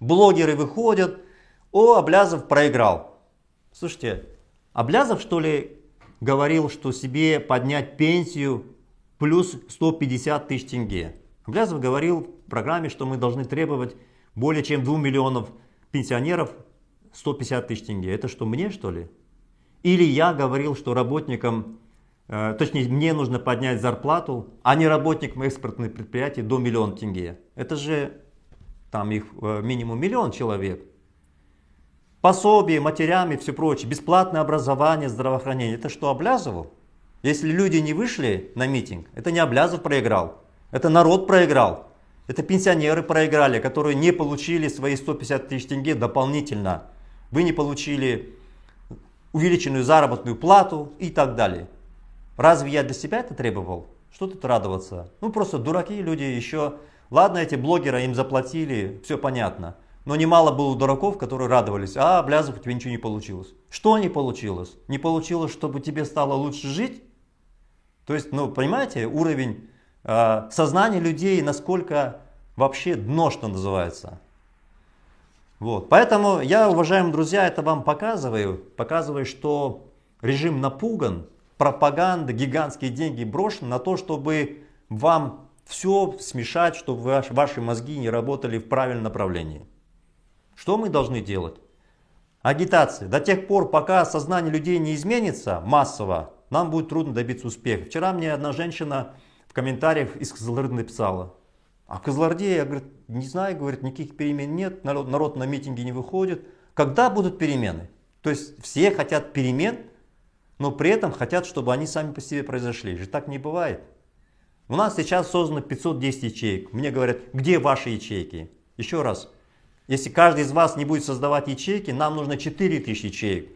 Блогеры выходят, о, Аблязов проиграл. Слушайте, Аблязов что ли говорил, что себе поднять пенсию плюс 150 тысяч тенге? Аблязов говорил в программе, что мы должны требовать более чем 2 миллионов пенсионеров 150 тысяч тенге. Это что, мне что ли? Или я говорил, что работникам, точнее мне нужно поднять зарплату, а не работникам экспортных предприятий до 1 миллиона тенге. Это же там их минимум 1 миллион человек. Пособие, матерям и все прочее, бесплатное образование, здравоохранение. Это что, Аблязову? Если люди не вышли на митинг, это не Аблязов проиграл, это народ проиграл. Это пенсионеры проиграли, которые не получили свои 150 тысяч тенге дополнительно. Вы не получили увеличенную заработную плату и так далее. Разве я для себя это требовал? Что тут радоваться? Ну просто дураки люди еще. Ладно, эти блогеры им заплатили, все понятно. Но немало было дураков, которые радовались. А, Аблязов, у тебя ничего не получилось. Что не получилось? Не получилось, чтобы тебе стало лучше жить? То есть, ну понимаете, уровень сознание людей, насколько вообще дно, что называется. Вот. Поэтому я, уважаемые друзья, это вам показываю, что режим напуган, пропаганда, гигантские деньги брошены на то, чтобы вам все смешать, чтобы ваши мозги не работали в правильном направлении. Что мы должны делать? Агитация. До тех пор, пока сознание людей не изменится массово, нам будет трудно добиться успеха. Вчера мне одна женщина в комментариях из Кызылорды написала: а в Кызылорде, я, говорит, не знаю, говорит, никаких перемен нет, народ на митинги не выходит. Когда будут перемены? То есть все хотят перемен, но при этом хотят, чтобы они сами по себе произошли. Же так не бывает. У нас сейчас создано 510 ячеек. Мне говорят, где ваши ячейки? Еще раз, если каждый из вас не будет создавать ячейки, нам нужно 4000 ячеек.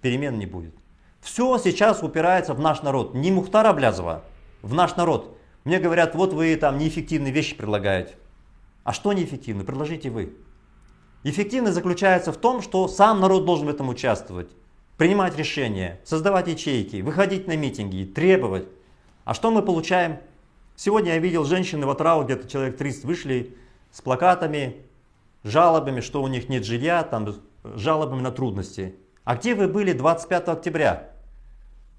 Перемен не будет. Все сейчас упирается в наш народ. Не Мухтара Аблязова, в наш народ. Мне говорят, вот вы там неэффективные вещи предлагаете. А что неэффективно? Предложите вы. Эффективность заключается в том, что сам народ должен в этом участвовать. Принимать решения, создавать ячейки, выходить на митинги, требовать. А что мы получаем? Сегодня я видел женщины в Атрау, где-то человек 30 вышли с плакатами, жалобами, что у них нет жилья, там, жалобами на трудности. А где вы были 25 октября?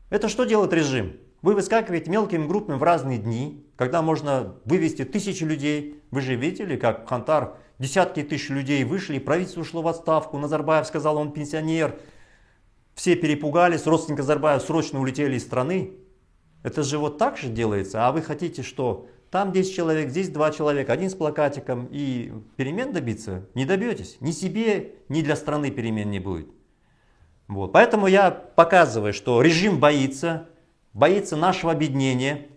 Это что делает режим? Вы выскакиваете мелкими группами в разные дни, когда можно вывести 1000 людей. Вы же видели, как в Хантар десятки тысяч людей вышли, правительство ушло в отставку, Назарбаев сказал, он пенсионер. Все перепугались, родственники Назарбаева срочно улетели из страны. Это же вот так же делается. А вы хотите что? Там 10 человек, здесь 2 человека, один с плакатиком. И перемен добиться не добьетесь. Ни себе, ни для страны перемен не будет. Вот. Поэтому я показываю, что режим боится нашего объединения.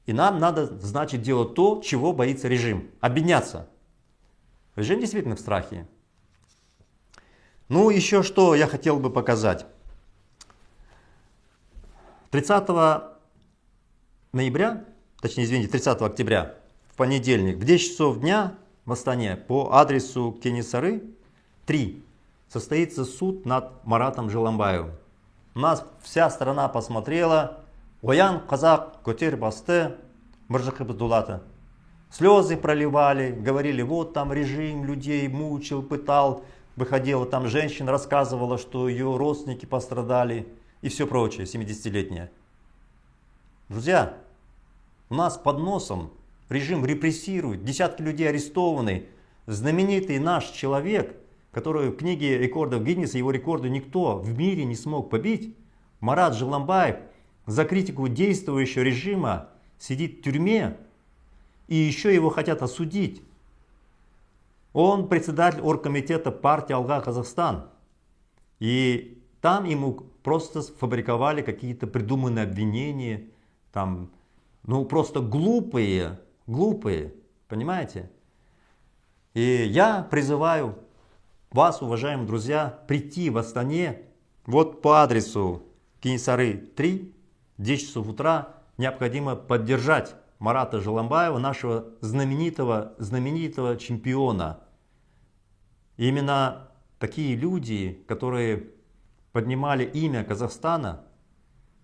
И нам надо, значит, делать то, чего боится режим. Объединяться. Режим действительно в страхе. Ну, еще что я хотел бы показать. 30 ноября, точнее, извините, 30 октября, в понедельник, в 10 часов дня в Астане по адресу Кенесары 3 состоится суд над Маратом Жыланбаевым. У нас вся страна посмотрела. Оян, казак, котер басте, мыржахыбыз дулата. Слезы проливали, говорили, вот там режим людей мучил, пытал. Выходила там женщина, рассказывала, что ее родственники пострадали и все прочее, 70-летняя. Друзья, у нас под носом режим репрессирует, десятки людей арестованы. Знаменитый наш человек, который в книге рекордов Гиннесса, его рекорды никто в мире не смог побить, Марат Жыланбаев, за критику действующего режима сидит в тюрьме, и еще его хотят осудить. Он председатель оргкомитета партии Алга Казахстан. И там ему просто сфабриковали какие-то придуманные обвинения. Там, ну просто глупые, понимаете? И я призываю вас, уважаемые друзья, прийти в Астане вот по адресу Кенесары 3, 10 часов утра. Необходимо поддержать Марата Жыланбаева, нашего знаменитого чемпиона. Именно такие люди, которые поднимали имя Казахстана,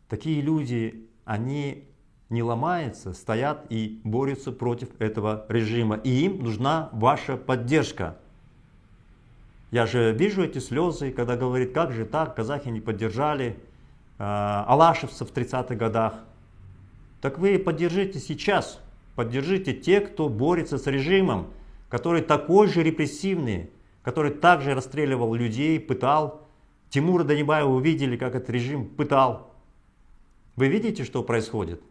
такие люди, они не ломаются, стоят и борются против этого режима. И им нужна ваша поддержка. Я же вижу эти слезы, когда говорит, как же так, казахи не поддержали алашевцев в 30-х годах. Так вы поддержите сейчас, поддержите тех, кто борется с режимом, который такой же репрессивный, который также расстреливал людей, пытал. Тимура Данибаева увидели, как этот режим пытал. Вы видите, что происходит?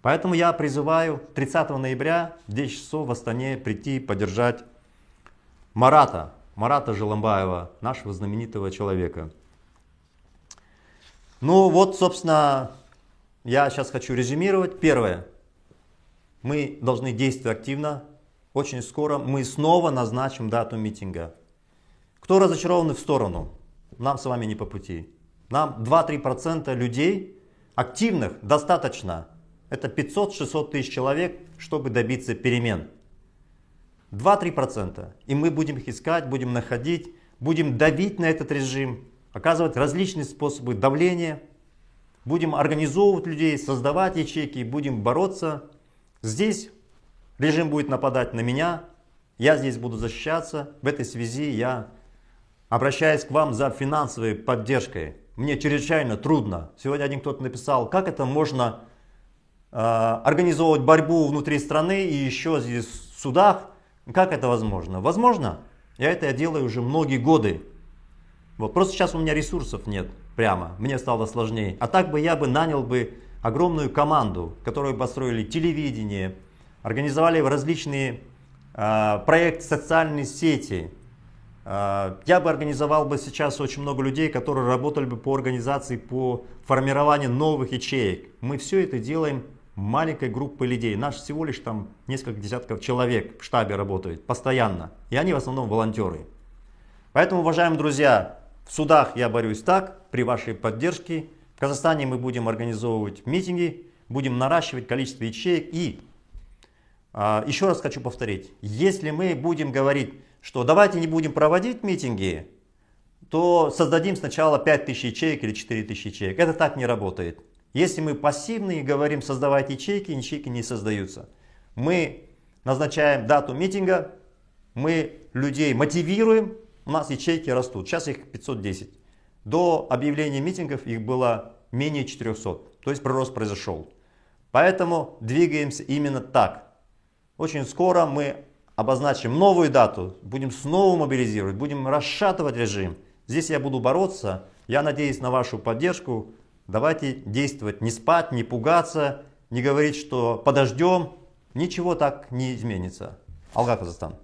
Поэтому я призываю 30 ноября в 10 часов в Астане прийти поддержать Марата Желомбаева, нашего знаменитого человека. Ну вот, собственно, я сейчас хочу резюмировать. Первое. Мы должны действовать активно. Очень скоро мы снова назначим дату митинга. Кто разочарованы в сторону? Нам с вами не по пути. Нам 2-3% людей активных достаточно. Это 500-600 тысяч человек, чтобы добиться перемен. 2-3%. И мы будем их искать, будем находить, будем давить на этот режим, оказывать различные способы давления, будем организовывать людей, создавать ячейки, будем бороться. Здесь режим будет нападать на меня, я здесь буду защищаться. В этой связи я обращаюсь к вам за финансовой поддержкой. Мне чрезвычайно трудно. Сегодня один кто-то написал, как это можно организовывать борьбу внутри страны и еще здесь в судах. Как это возможно? Возможно. Я это делаю уже многие годы. Вот. Просто сейчас у меня ресурсов нет прямо. Мне стало сложнее. А так бы я нанял огромную команду, которую построили телевидение, организовали различные проекты, социальные сети. Я бы организовал сейчас очень много людей, которые работали бы по организации, по формированию новых ячеек. Мы все это делаем маленькой группой людей. Наш всего лишь там несколько десятков человек в штабе работают постоянно. И они в основном волонтеры. Поэтому, уважаемые друзья, в судах я борюсь так, при вашей поддержке. В Казахстане мы будем организовывать митинги, будем наращивать количество ячеек. И еще раз хочу повторить, если мы будем говорить, что давайте не будем проводить митинги, то создадим сначала 5000 ячеек или 4000 ячеек. Это так не работает. Если мы пассивные и говорим создавать ячейки, ячейки не создаются. Мы назначаем дату митинга, мы людей мотивируем, у нас ячейки растут. Сейчас их 510. До объявления митингов их было менее 400. То есть прирост произошел. Поэтому двигаемся именно так. Очень скоро мы обозначим новую дату, будем снова мобилизировать, будем расшатывать режим. Здесь я буду бороться. Я надеюсь на вашу поддержку. Давайте действовать, не спать, не пугаться, не говорить, что подождем. Ничего так не изменится. Алга, Казахстан.